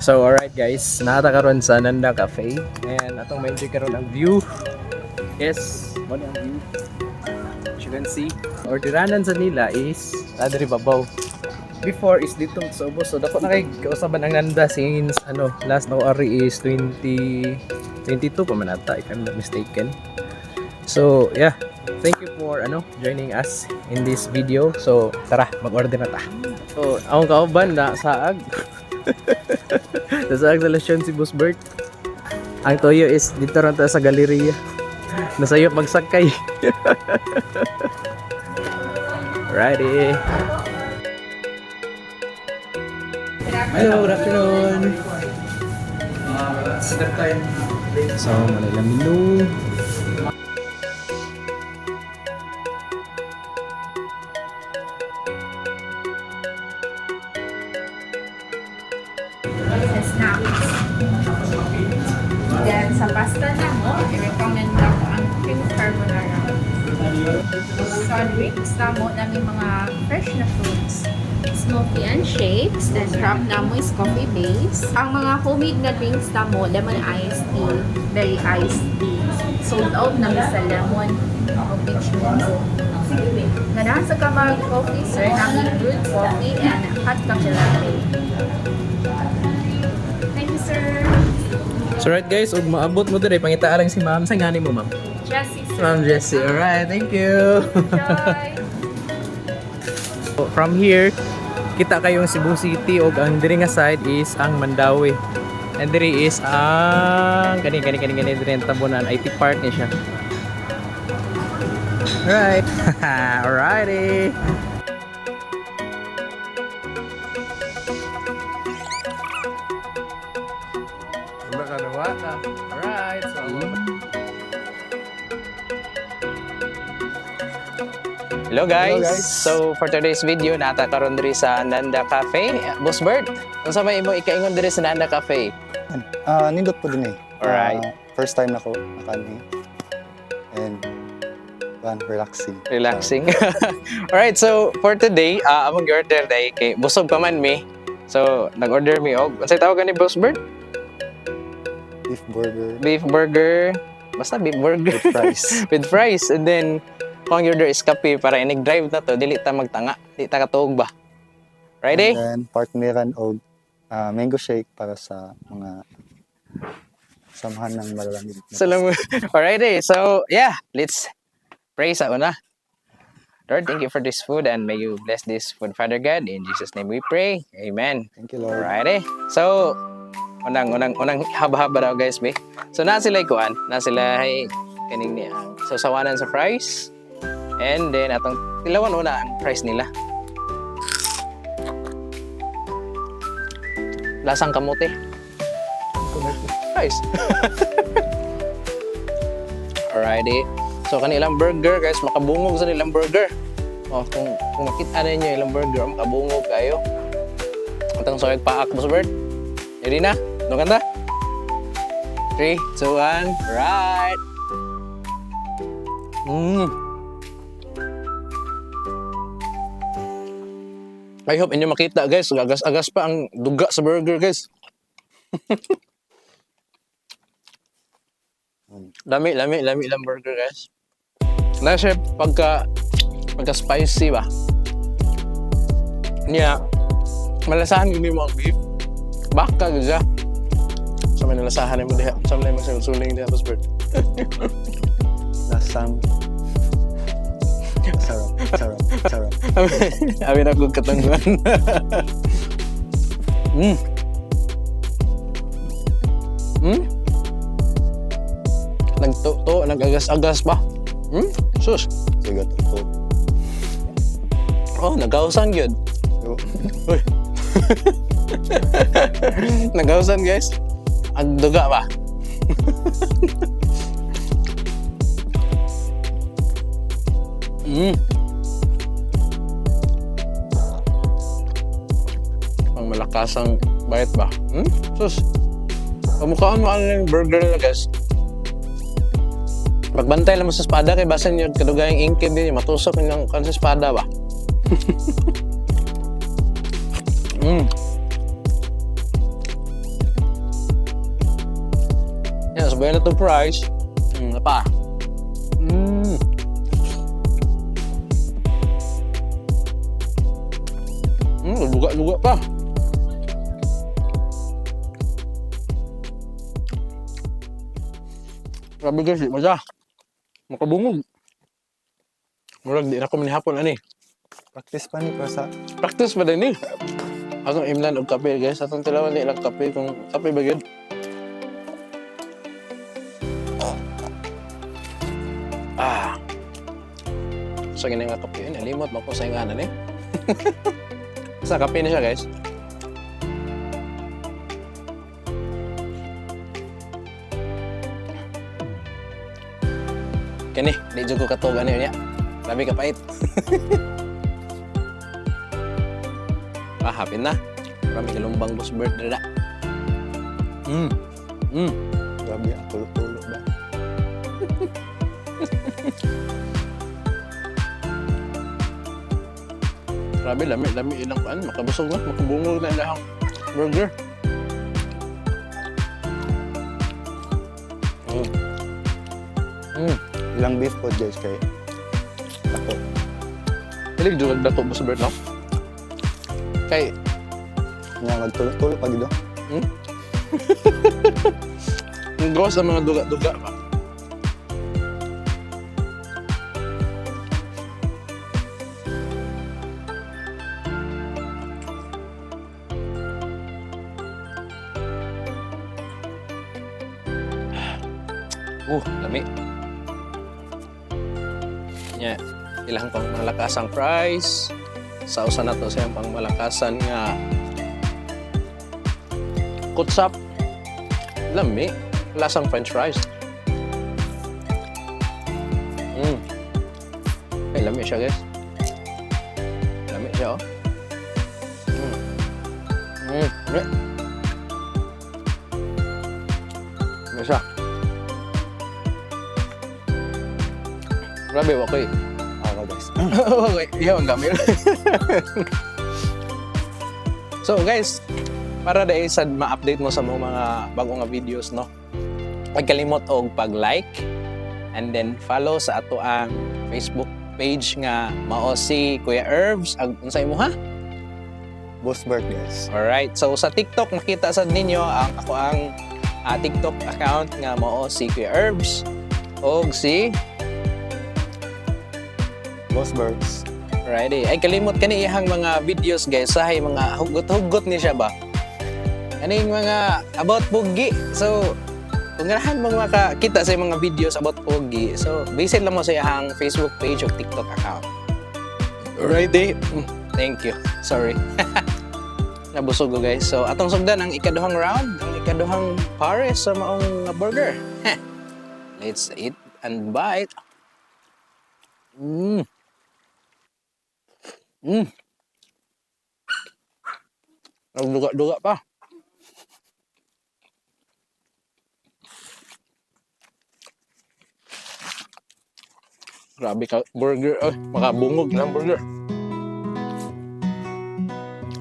So alright guys, naata karon sa Nanda Cafe and atong ma-enjoy karon ang view. Yes, mo ang view. As you can see, orderanan sa nila is adri babaw. Before is dito sa ubos. So dapat na kay kausaban ang Nanda since last na ari is 2022 pa man ata if I'm not mistaken. So yeah, thank you for joining us in this video. So tara, mag-order na ta. So akong kauban na saag. Nasaag sa lasyon si Boss Bert. Ang toyo is dito rin sa galeriya. Nasayop magsakay. Ready. Hello, good afternoon. Step time. So, Manila menu. Sa snacks. Then, sa pasta na mo, i-recommend ako ang cream carbonara. Sa drinks na mo, namin mga fresh na fruits. Smokey and shakes. Then, crab na mo is coffee base. Ang mga homemade na drinks na mo, lemon iced tea, berry iced tea. Sold out na sa lemon o peach mango. Ganahan sa kamag coffee, sir, namin brewed coffee and hot coffee latte. Thank you, sir. So right guys, ug maabot mo dire pangita lang si Ma'am. Sa ngani mo, Ma'am? Jessie, sir. Ma'am Jessie. Alright, thank you. Enjoy. From here, kita kayong Cebu City ug ang diri nga side is ang Mandawi. And diri is ang kani diri ang tabunan IT Park ni siya. Alright. Alrighty. Alright, so Hello guys. So for today's video, nata karon diri sa Nanda Cafe. Boss Bert, unsa may imo ikaingon diri sa Nanda Cafe? Nindot po din eh. Alright. First time na ko nakani. And relaxing. Relaxing. Alright, so for today, among order day kay busog pa man mi. So nag-order mi og unsay tawag ni Boss Bert? Beef burger Beef burger. Basta beef burger. with fries. With fries. And then kung ang order is kape para inig-drive na to, dili ta magtanga, dili ta katuog ba. Friday? And then partneran og mango shake para sa mga samahan ng malalamig. Alrighty, so yeah, let's pray sa una. Lord, thank you for this food and may you bless this food, Father God. In Jesus' name we pray. Amen. Thank you, Lord. Alrighty. So, unang haba-haba daw guys, be. So, na sila kuan, na sila kaning niya. So, sawanan sa fries. And then, atong tilawan una ang fries nila. Lasang kamote. Fries. Alrighty. So, kanilang burger, guys, makabungog sa nilang burger. Oh, kung makita na niyo ilang burger, makabungog kayo. Atong soyot paak, Boss Bert. Ready na? Ano kanta? 3, 2, 1, right! I hope inyo makita guys, agas-agas pa ang duga sa burger guys. Lami lang burger guys. Na siya pagka spicy ba. Niya, malasahan yung mo ang beef. Baka gaya. Sa may nalasahan mo diha. Sa may magsuling diha, Boss Bert. Lasang sarap. Abi na kong katangguan. Nag-agas-agas pa. Sus. Sige to. Oh, nagausan yun. Uy. Nagausan guys. Ang duga ba? Ang malakasang bite ba? Sus. Kamukhaan mo yung burger nila guys. Magbantay lang mo sa espada kay basan yung kadugayang ingkib din matusok yung kan sa espada ba. Sabay na itong price. Apa? Luga-luga pa. Grabe guys, di masa. Makabungog. Murag di na ko manihapon ani. Practice pa ni para sa Practice pa din ni. Atong imlan og kape guys, atong tilawan ni ilang kape kung kape ba gyud. Sa ganyan nga kape, nalimot mo ko sa inganan eh. Sa kape na siya guys. Kani, di jud ko katugan niya. Labi ka pait. Hapin na. Marami kalumbang boss birthday na. grabe ang tulog-tulog ba. Grabe, lami ilang paan. Makabusog na, makabungol na ilang burger. Ilang beef po guys kay ako. Hilig juga dato boss birthday no? Kay, Nga magtulog-tulog pag ito. ang gawas sa mga duga-duga pa. Lami. Nya, ilang pang malakasang fries. Sausa na to siyang pang malakasan nga kutsap. Lami. Lasang french fries. Ay, lami siya guys. Lami siya oh. Lami siya. Grabe, okay. Ako guys. Okay, iyaw ang gamit. So guys, para dahil sa ma-update mo sa mga bagong nga videos, no? Huwag kalimot og pag-like and then follow sa ato ang Facebook page nga mao si Kuya Herbs. Unsay mo ha? Boss Bert guys. Alright, so sa TikTok makita sa ninyo ako ang TikTok account nga mao si Kuya Herbs og si Boss Berts. Alrighty. Ay kalimot kani iyang mga videos guys, sahay mga hugot-hugot ni siya ba? Aning mga about pogi. So kung ganahan mo makakita sa mga videos about pogi, so visit lang mo sa iyang Facebook page o TikTok account. Alrighty. Thank you. Sorry. Nabusog ko guys. So atong sugdan ang ikaduhang round, ang ikaduhang pares sa maong burger. Let's eat and bite. Nagduga-duga pa. Grabe ka burger. Ay, makabungog lang burger.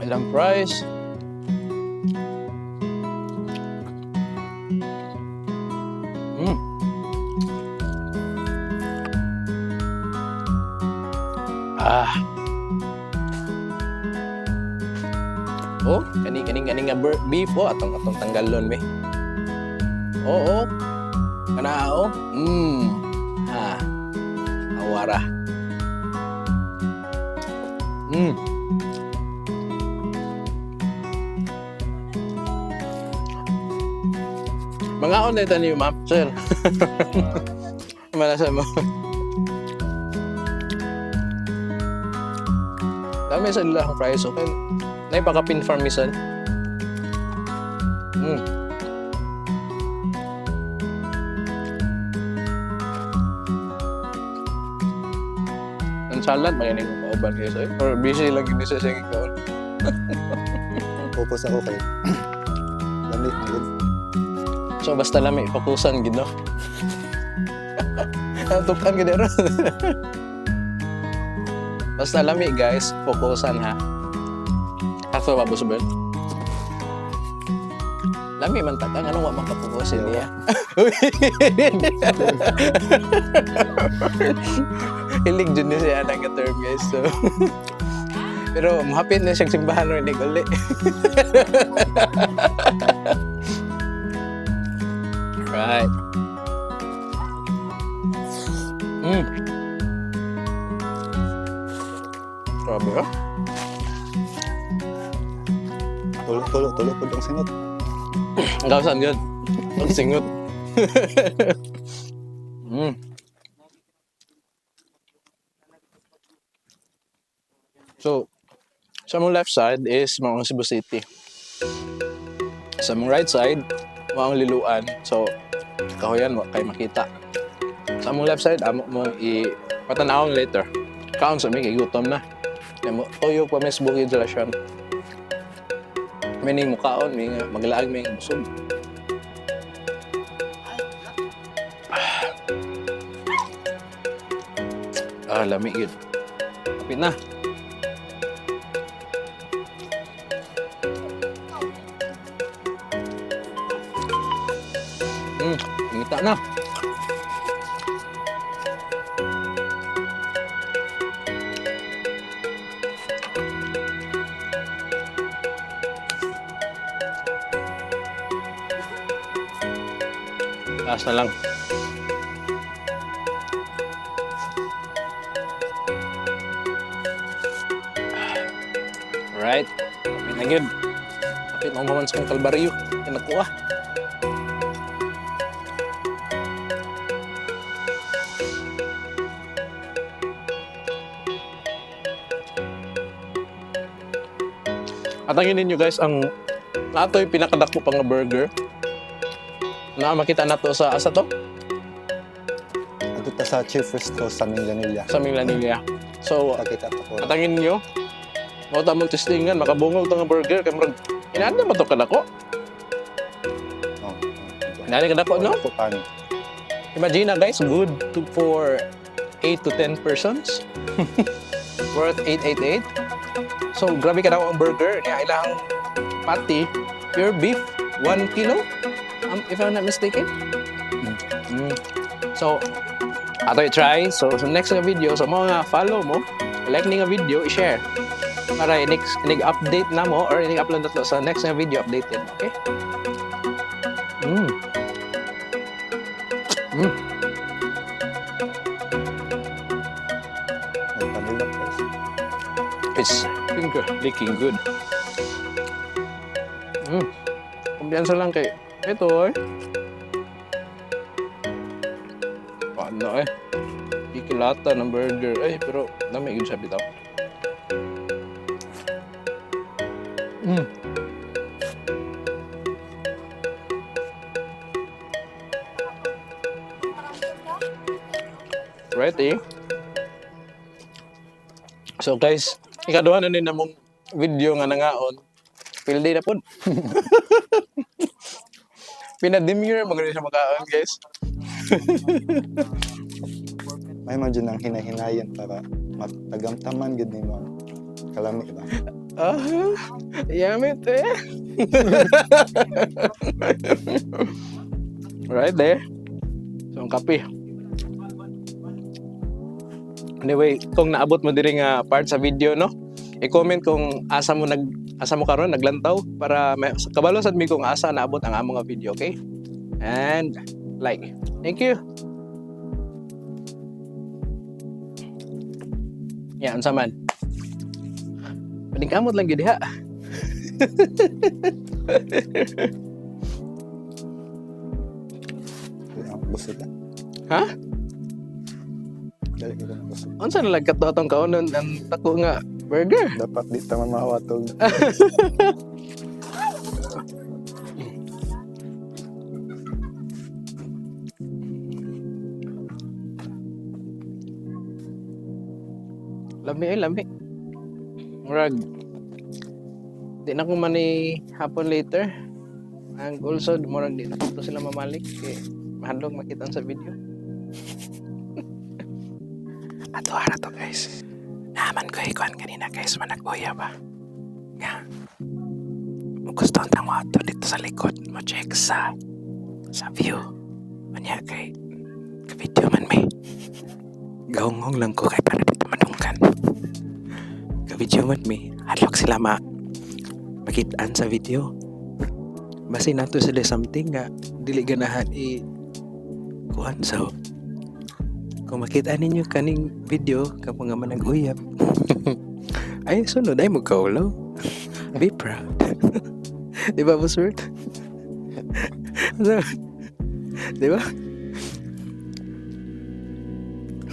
Ilang fries. Oh, kani nga beef oh, atong tanggalon me. Oo. Kana oh. Awara. Mga on na niyo, ma'am, sir. Malasa mo. Dami sa ilang fries, okay? Naipaka-pin farm isan. Ang salad, magaling ko pauban kayo sa'yo. Or busy lang yun sa singing kaon. Focus ako kay. Lamit good. So basta lami, fokusan gid no. Tukan gid ron. Basta lami guys, fokusan ha. Kaso babos ba? Lami man ta kang anong wa makapugosin niya. Hilig dyan niya siya ang term guys. So. Pero mahapit na siyang simbahan rin uli. Right. Grabe ah. Tulo po ang singot. Ang kawasan yun. Ang singot. So, sa mong left side is mga Cebu City. Sa mong right side, mga Liluan. So, kahoyan mo kay makita. Sa mong left side, amo mo ipatanawang later. Kaon sa may gutom na. Toyo pa may bukid relasyon. May ning mukaon, may maglaag, may busog. Lami yun. Kapit na. Ngita na. Taas na lang. Alright. Kapit na yun. Kapit na umaman sa kong kalbaryo. Kinakuha. Atangin ninyo guys, ang nato'y pinakadakpo pang nga burger. Na makita na to sa asa to? Ato ta sa Chief Resto sa Minglanilla. Sa Minglanilla. So, Pakita ko. atangin ninyo, mauta mong testingan, makabungol to nga burger. Kaya marag, inaan naman to kadako. Inaan kadako, no? Ako pani. Imagine na guys, good for 8 to 10 persons. Worth 888. So, grabe ka daw ang burger. Kaya ilang patty, pure beef, 1 kilo. If I'm not mistaken. So, ato i-try. So, sa next na video, sa mga follow mo, like nga video, i-share. Para inig-update na mo or inig-upload na to sa next na video, updated. Okay? Nagpanilap guys. It's looking good. Kumpiyansa lang kay ito eh. Paano eh. Ikilata ng burger. Ay, pero dami yun siya bitaw. Ready? So guys, ikaduha na din namong video nga nangaon. Pildi na po. Pinademure maganda siya makaon guys. May man dyan ang hinahinayan para matagamtaman gid ni mo kalami ba. Yamit eh. Right there. So ang kape. Anyway, kung naabot mo diri nga part sa video, no? I-comment kung asa mo karon naglantaw para kabalo sad mi kung asa naabot ang among nga video, okay? And like. Thank you. Yan unsa man. Pwedeng kamot lang gid ha. Busog na. Ha? Dali ko na busog. Unsa na lang kato atong kaunon ang tako nga burger? Dapat di ta mamawatog. Lami. Murag. Di na ko man hapon later. And also, murag di na ko sila mamalik. Kaya mahadlong makitaan sa video. Ato na to guys. Naman ko ikuan kanina guys. Managboya ba? Nga. gusto ng mga to dito sa likod mo check sa view. Manya kay ka-video man may. Gaungong lang ko kay para dito manungkan. Ka-video man may. Halok sila makitaan sa video. Basi nato sila something nga dili ganahan kuhan so kung makita ninyo kaning video kapag nga manag-uyab ay sunod ay magkaulo. Be proud. Di ba, Buswert? Di ba?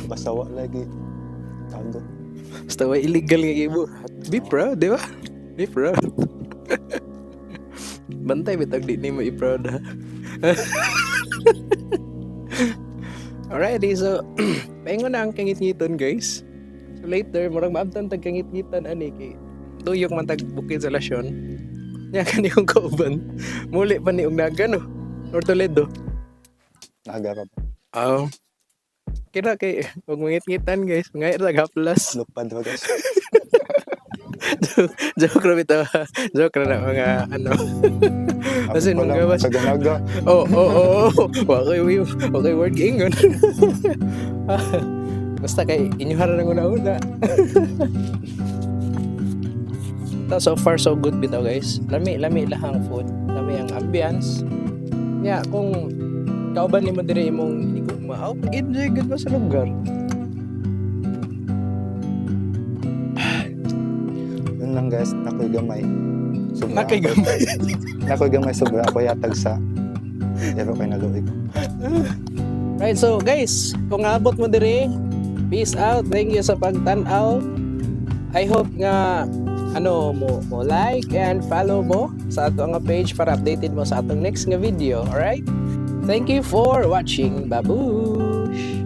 Basta wa lagi. Tago. Basta wa illegal nga ibo. Be proud, di ba? Be proud. Bantay bitag di ni mo i-proud ha. Alrighty, so paingon na ang kangit-ngiton guys. So later, murag maabtan tag kangit-ngitan ani kay tuyok man tag bukid sa lasyon. Nya kani kong kauban. Muli pa ni og nagan no. Or Toledo. Nagarap. Kira kay og mangit-ngitan guys, ngay ra haplas. Lupad wa guys. Joke ra bitaw. Joke ra na mga ano. Kasi nung gawas. Saganaga. Oo. Okay, word ingon. Basta kay inyuhara na una-una. So far so good bitaw guys. Lami lahang food. Lami ang ambience. Yeah, kung kauban nimo dire imong igugma, enjoy gud mo sa lugar. Yun lang guys, nakoy gamay. Sobra Nakay gamay. Nakoy gamay sobra ako yatag sa pero kay naluig. Right, so guys, kung abot mo dire, peace out. Thank you sa pagtan-aw. I hope nga mo like and follow mo sa ato nga page para updated mo sa atong next nga video. Alright? Thank you for watching. Babush!